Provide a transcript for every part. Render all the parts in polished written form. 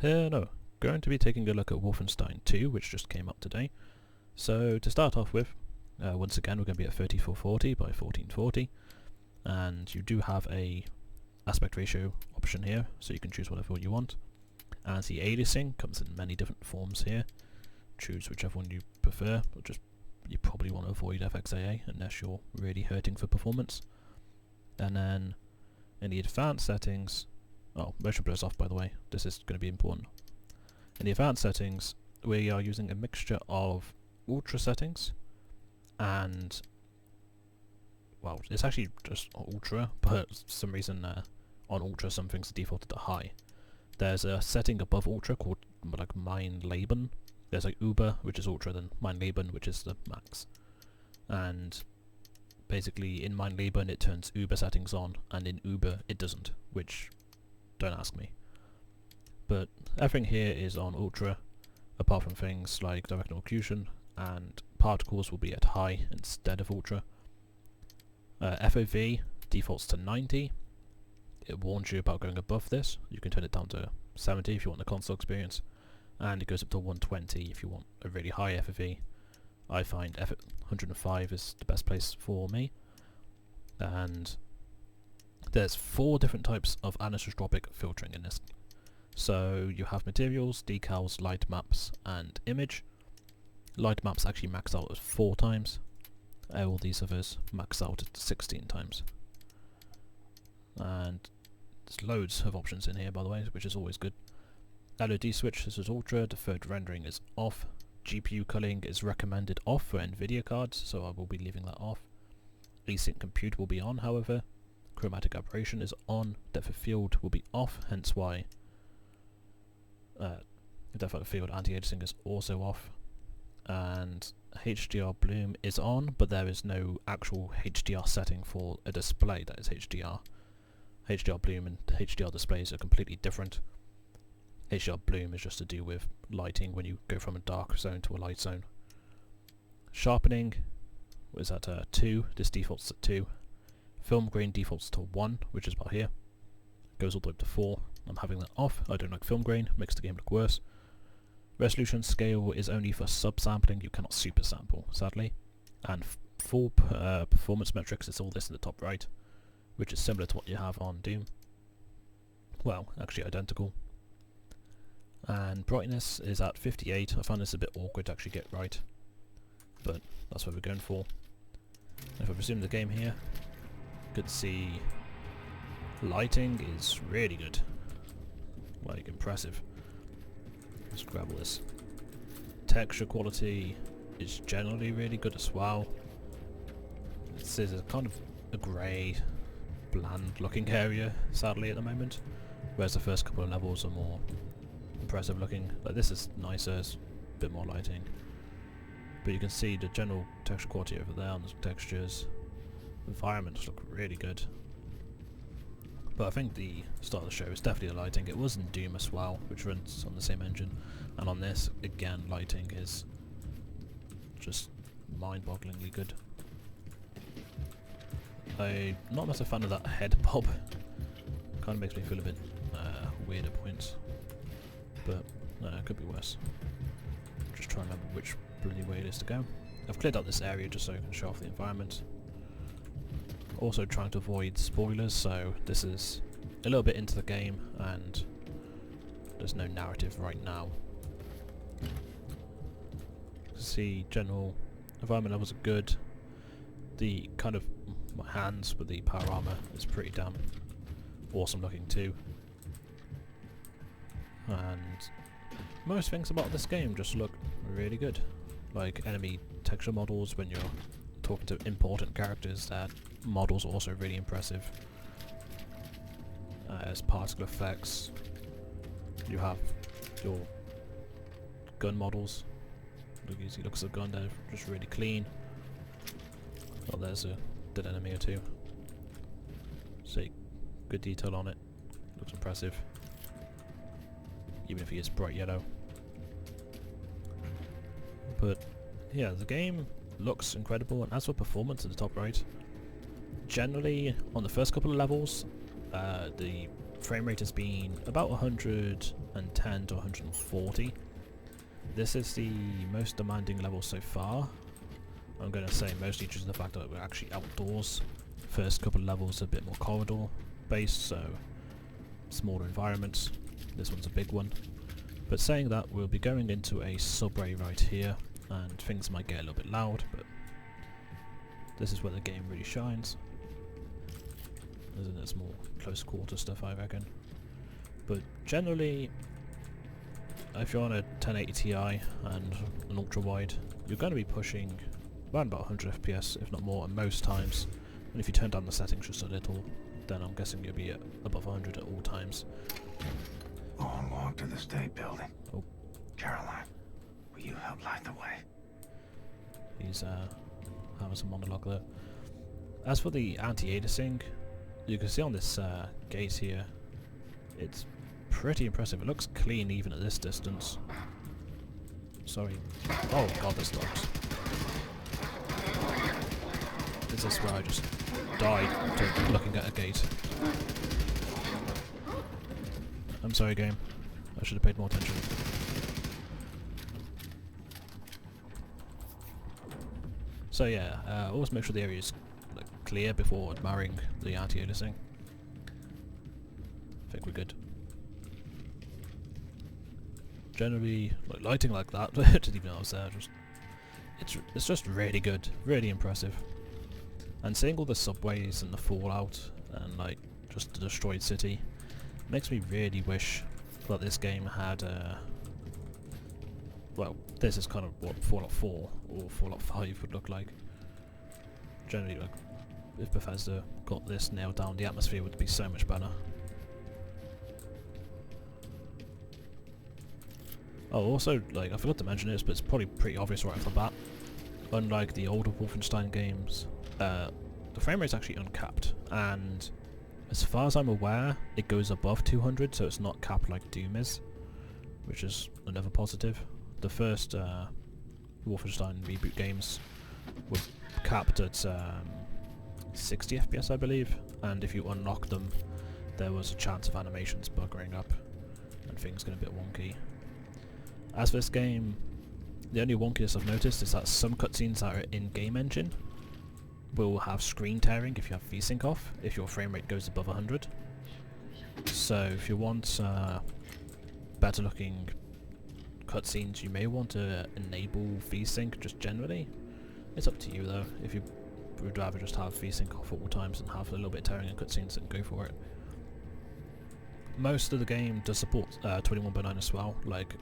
No, going to be taking a look at Wolfenstein 2, which just came up today. So to start off with, once again we're going to be at 3440 by 1440, and you do have a aspect ratio option here, so you can choose whatever you want. And the aliasing comes in many different forms here. Choose whichever one you prefer, or just you probably want to avoid FXAA unless you're really hurting for performance. And then in the advanced settings, motion blur's off by the way, this is going to be important. In the advanced settings we are using a mixture of ultra settings and, well, it's actually just ultra, but for some reason on ultra some things are defaulted to high. There's a setting above ultra called like Mein Leben. There's like Uber, which is ultra, then Mein Leben, which is the max. And basically in Mein Leben it turns Uber settings on, and in Uber it doesn't, which, don't ask me. But everything here is on ultra, apart from things like directional occlusion, and particles will be at high instead of ultra. FOV defaults to 90. It warns you about going above this. You can turn it down to 70 if you want the console experience, and it goes up to 120 if you want a really high FOV. I find 105 is the best place for me. And there's 4 different types of anisotropic filtering in this. So you have materials, decals, light maps, and image. Light maps actually max out at 4 times. All these others max out at 16 times. And there's loads of options in here, by the way, which is always good. LOD switch, this is ultra. Deferred rendering is off. GPU culling is recommended off for NVIDIA cards, so I will be leaving that off. Async compute will be on, however. Chromatic aberration is on. Depth of field will be off, hence why depth of field anti-aliasing is also off. And HDR bloom is on, but there is no actual HDR setting for a display that is HDR. HDR bloom and HDR displays are completely different. HDR bloom is just to do with lighting when you go from a dark zone to a light zone. Sharpening was at 2, this defaults to 2. Film grain defaults to 1, which is about here. Goes all the way up to 4. I'm having that off. I don't like film grain, makes the game look worse. Resolution scale is only for subsampling, you cannot super sample, sadly. And full performance metrics is all this in the top right, which is similar to what you have on Doom. Well, actually identical. And brightness is at 58. I found this a bit awkward to actually get right, but that's what we're going for. If I resume the game here, you could see lighting is really good, like impressive. Let's grab all this. Texture quality is generally really good as well. This is a kind of a grey, bland looking area, sadly, at the moment, whereas the first couple of levels are more impressive looking. Like this is nicer, it's a bit more lighting. But you can see the general texture quality over there on the textures. Environments look really good. But I think the start of the show is definitely the lighting. It was in Doom as well, which runs on the same engine. And on this, again, lighting is just mind-bogglingly good. I'm not much a fan of that head bob. Kind of makes me feel a bit weird at points. But it could be worse. Just trying to remember which bloody way it is to go. I've cleared out this area just so I can show off the environment. Also trying to avoid spoilers, so this is a little bit into the game and there's no narrative right now. See, general environment levels are good. The kind of my hands with the power armor is pretty damn awesome looking too. And most things about this game just look really good. Like enemy texture models, when you're talking to important characters, that models are also really impressive. As particle effects, you have your gun models. Look, easy looks of the gun there, just really clean. Oh, there's a dead enemy or two. See, good detail on it. Looks impressive. Even if he is bright yellow. But yeah, the game looks incredible, and as for performance in the top right, generally on the first couple of levels the frame rate has been about 110 to 140. This is the most demanding level so far. I'm going to say mostly due to the fact that we're actually outdoors. First couple of levels are a bit more corridor based, so smaller environments. This one's a big one. But saying that, we'll be going into a subway right here, and things might get a little bit loud, but this is where the game really shines. Isn't it? More close quarter stuff, I reckon. But generally, if you're on a 1080 Ti and an ultra-wide, you're going to be pushing around about 100 FPS, if not more, most times. And if you turn down the settings just a little, then I'm guessing you'll be at above 100 at all times. Long walk to the state building. Oh. Caroline, will you help light the way? He's having some monologue there. As for the anti-aliasing, you can see on this gate here, it's pretty impressive. It looks clean even at this distance. Sorry. Oh god, there's dogs. Is this where I just died to looking at a gate? I'm sorry, game. I should have paid more attention. So yeah, always make sure the area is clear before admiring the anti-aliasing. I think we're good. Generally, like lighting like that, didn't even know I was there. It's just really good, really impressive. And seeing all the subways and the fallout and like just the destroyed city makes me really wish that this game had well, this is kind of what Fallout 4 or Fallout 5 would look like. Generally, like, if Bethesda got this nailed down, the atmosphere would be so much better. Oh, also, like, I forgot to mention this, but it's probably pretty obvious right off the bat. Unlike the older Wolfenstein games, the frame rate's actually uncapped, and as far as I'm aware, it goes above 200, so it's not capped like Doom is, which is another positive. The first Wolfenstein reboot games were capped at 60 FPS, I believe, and if you unlock them, there was a chance of animations buggering up and things getting a bit wonky. As for this game, the only wonkiness I've noticed is that some cutscenes that are in-game engine will have screen tearing if you have VSync off, if your frame rate goes above 100. So if you want better looking cutscenes, you may want to enable VSync just generally. It's up to you though. If you would rather just have VSync off at all times and have a little bit of tearing in cutscenes, then go for it. Most of the game does support 21.9 as well, like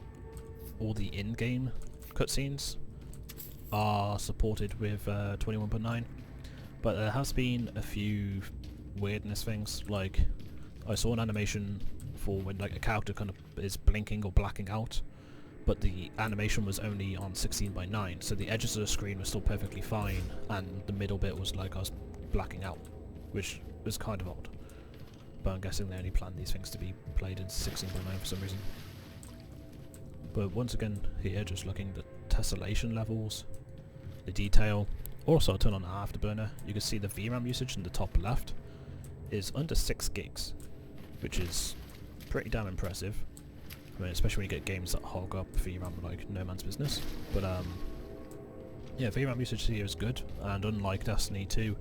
all the in-game cutscenes are supported with 21.9, but there has been a few weirdness things, like I saw an animation for when like a character kind of is blinking or blacking out, but the animation was only on 16:9, so the edges of the screen were still perfectly fine, and the middle bit was like I was blacking out, which was kind of odd. But I'm guessing they only planned these things to be played in 16:9 for some reason. But once again, here just looking at the tessellation levels, the detail. Also, I'll turn on Afterburner. You can see the VRAM usage in the top left is under 6 gigs, which is pretty damn impressive. I mean, especially when you get games that hog up VRAM like no man's business. But yeah, VRAM usage here is good, and unlike Destiny 2,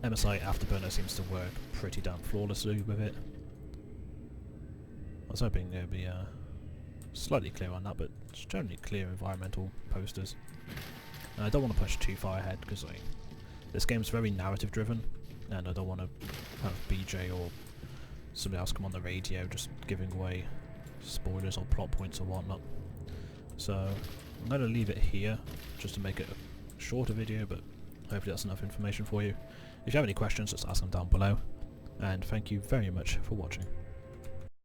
MSI Afterburner seems to work pretty damn flawlessly with it. I was hoping there'd be slightly clear on that, but it's generally clear environmental posters. And I don't want to push too far ahead because like, this game's very narrative driven, and I don't want to have BJ or somebody else come on the radio just giving away spoilers or plot points or whatnot. So I'm going to leave it here just to make it a shorter video, but hopefully that's enough information for you. If you have any questions, just ask them down below, and thank you very much for watching.